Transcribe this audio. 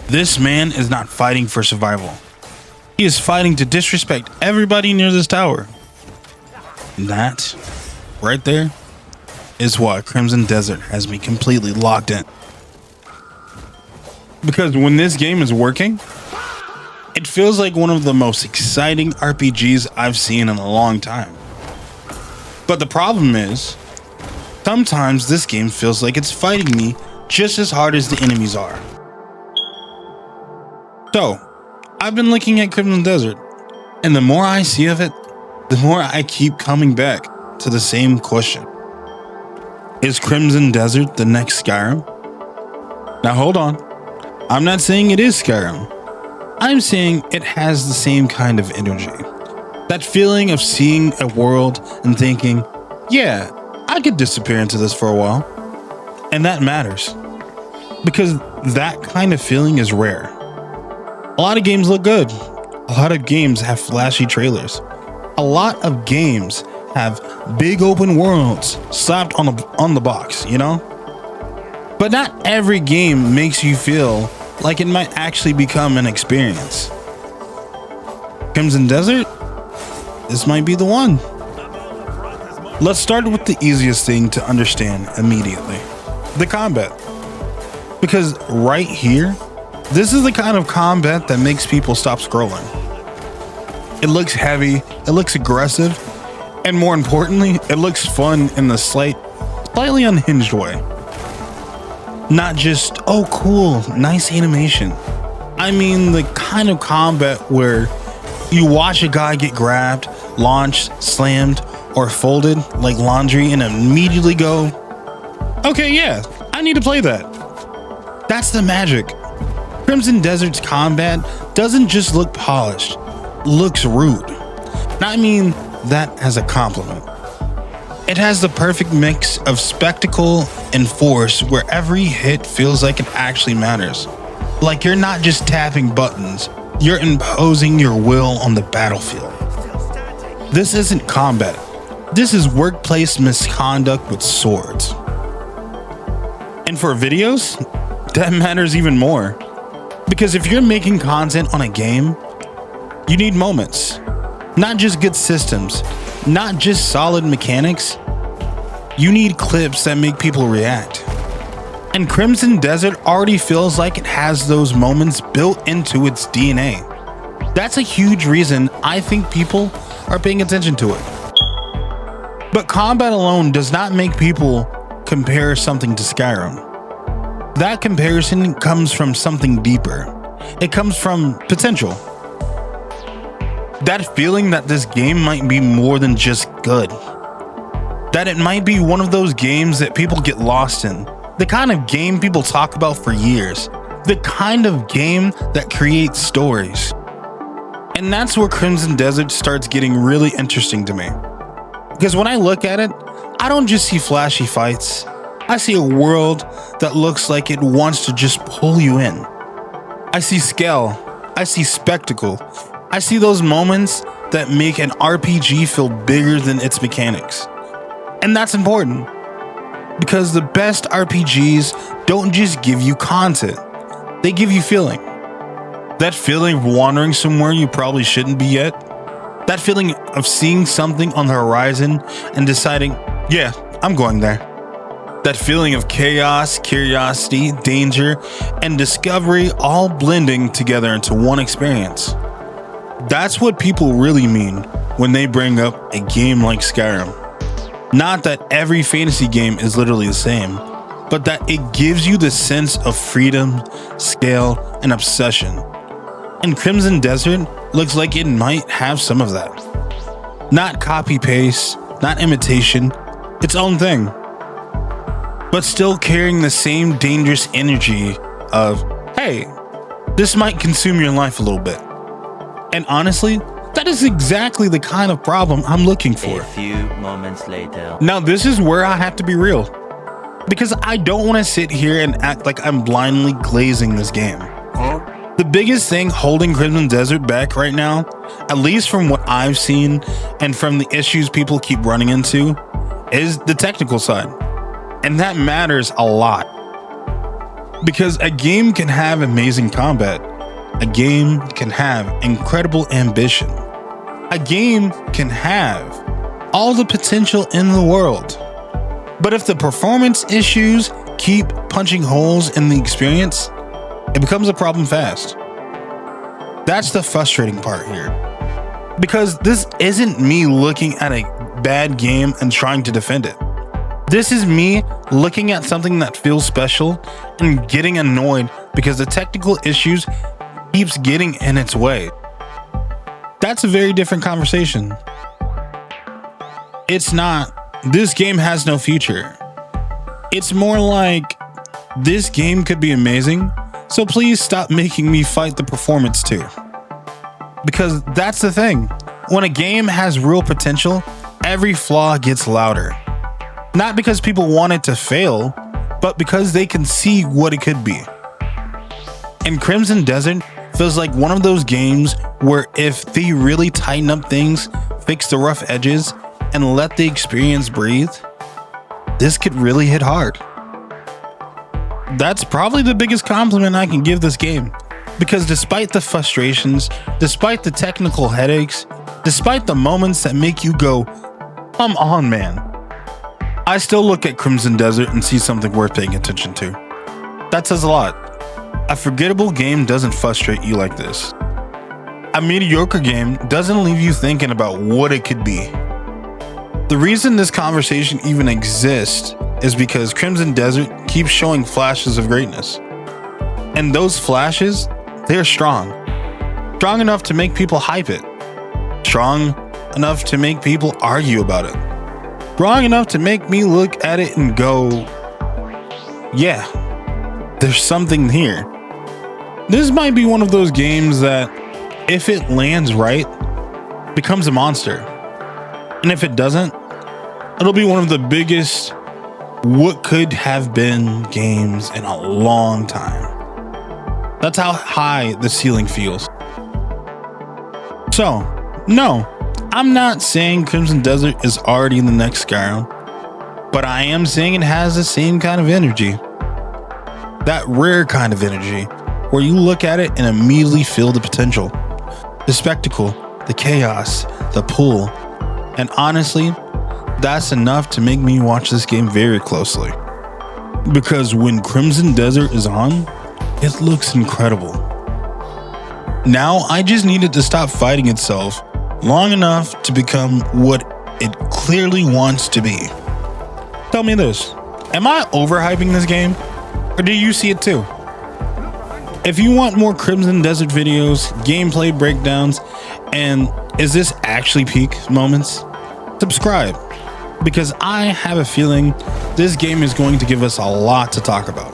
This man is not fighting for survival. He is fighting to disrespect everybody near this tower. That, right there, is why Crimson Desert has me completely locked in. Because when this game is working, it feels like one of the most exciting RPGs I've seen in a long time. But the problem is, sometimes this game feels like it's fighting me just as hard as the enemies are. So, I've been looking at Crimson Desert, and the more I see of it, the more I keep coming back to the same question. Is Crimson Desert the next Skyrim? Now hold on. I'm not saying it is Skyrim. I'm saying it has the same kind of energy. That feeling of seeing a world and thinking, yeah, I could disappear into this for a while. And that matters. Because that kind of feeling is rare. A lot of games look good. A lot of games have flashy trailers. A lot of games have big open worlds slapped on the box, you know? But not every game makes you feel like it might actually become an experience. Crimson Desert? This might be the one. Let's start with the easiest thing to understand immediately. The combat. Because right here, this is the kind of combat that makes people stop scrolling. It looks heavy, it looks aggressive, and more importantly, it looks fun in the slightly unhinged way. Not just, oh cool, nice animation. I mean the kind of combat where you watch a guy get grabbed, launched, slammed, or folded like laundry and immediately go, okay, yeah, I need to play that. That's the magic. Crimson Desert's combat doesn't just look polished, looks rude. Now, I mean that as a compliment. It has the perfect mix of spectacle and force where every hit feels like it actually matters. Like you're not just tapping buttons, you're imposing your will on the battlefield. This isn't combat. This is workplace misconduct with swords. And for videos, that matters even more. Because if you're making content on a game, you need moments. Not just good systems, not just solid mechanics. You need clips that make people react. And Crimson Desert already feels like it has those moments built into its DNA. That's a huge reason I think people are paying attention to it. But combat alone does not make people compare something to Skyrim. That comparison comes from something deeper. It comes from potential. That feeling that this game might be more than just good. That it might be one of those games that people get lost in. The kind of game people talk about for years. The kind of game that creates stories. And that's where Crimson Desert starts getting really interesting to me. Because when I look at it, I don't just see flashy fights. I see a world that looks like it wants to just pull you in. I see scale. I see spectacle. I see those moments that make an RPG feel bigger than its mechanics. And that's important. Because the best RPGs don't just give you content. They give you feeling. That feeling of wandering somewhere you probably shouldn't be yet. That feeling of seeing something on the horizon and deciding, yeah, I'm going there. That feeling of chaos, curiosity, danger, and discovery all blending together into one experience. That's what people really mean when they bring up a game like Skyrim. Not that every fantasy game is literally the same, but that it gives you the sense of freedom, scale, and obsession. And Crimson Desert looks like it might have some of that. Not copy-paste, not imitation, its own thing. But still carrying the same dangerous energy of, hey, this might consume your life a little bit. And honestly, that is exactly the kind of problem I'm looking for. A few moments later. Now, this is where I have to be real. Because I don't want to sit here and act like I'm blindly glazing this game. The biggest thing holding Crimson Desert back right now, at least from what I've seen and from the issues people keep running into, is the technical side. And that matters a lot. Because a game can have amazing combat. A game can have incredible ambition. A game can have all the potential in the world. But if the performance issues keep punching holes in the experience, it becomes a problem fast. That's the frustrating part here. Because this isn't me looking at a bad game and trying to defend it. This is me looking at something that feels special and getting annoyed because the technical issues keeps getting in its way. That's a very different conversation. It's not, this game has no future. It's more like, this game could be amazing, so please stop making me fight the performance too. Because that's the thing. When a game has real potential, every flaw gets louder. Not because people want it to fail, but because they can see what it could be. And Crimson Desert feels like one of those games where if they really tighten up things, fix the rough edges, and let the experience breathe, this could really hit hard. That's probably the biggest compliment I can give this game. Because despite the frustrations, despite the technical headaches, despite the moments that make you go, come on, man, I still look at Crimson Desert and see something worth paying attention to. That says a lot. A forgettable game doesn't frustrate you like this. A mediocre game doesn't leave you thinking about what it could be. The reason this conversation even exists is because Crimson Desert keeps showing flashes of greatness. And those flashes, they're strong. Strong enough to make people hype it. Strong enough to make people argue about it. Strong enough to make me look at it and go, yeah, there's something here. This might be one of those games that, if it lands right, becomes a monster. And if it doesn't, it'll be one of the biggest what could have been games in a long time. That's how high the ceiling feels. So, no, I'm not saying Crimson Desert is already in the next Skyrim, but I am saying it has the same kind of energy. That rare kind of energy where you look at it and immediately feel the potential, the spectacle, the chaos, the pull. And honestly, that's enough to make me watch this game very closely. Because when Crimson Desert is on, it looks incredible. Now I just need it to stop fighting itself long enough to become what it clearly wants to be. Tell me this, am I overhyping this game? Or do you see it too? If you want more Crimson Desert videos, gameplay breakdowns, and is this actually peak moments? Subscribe, because I have a feeling this game is going to give us a lot to talk about.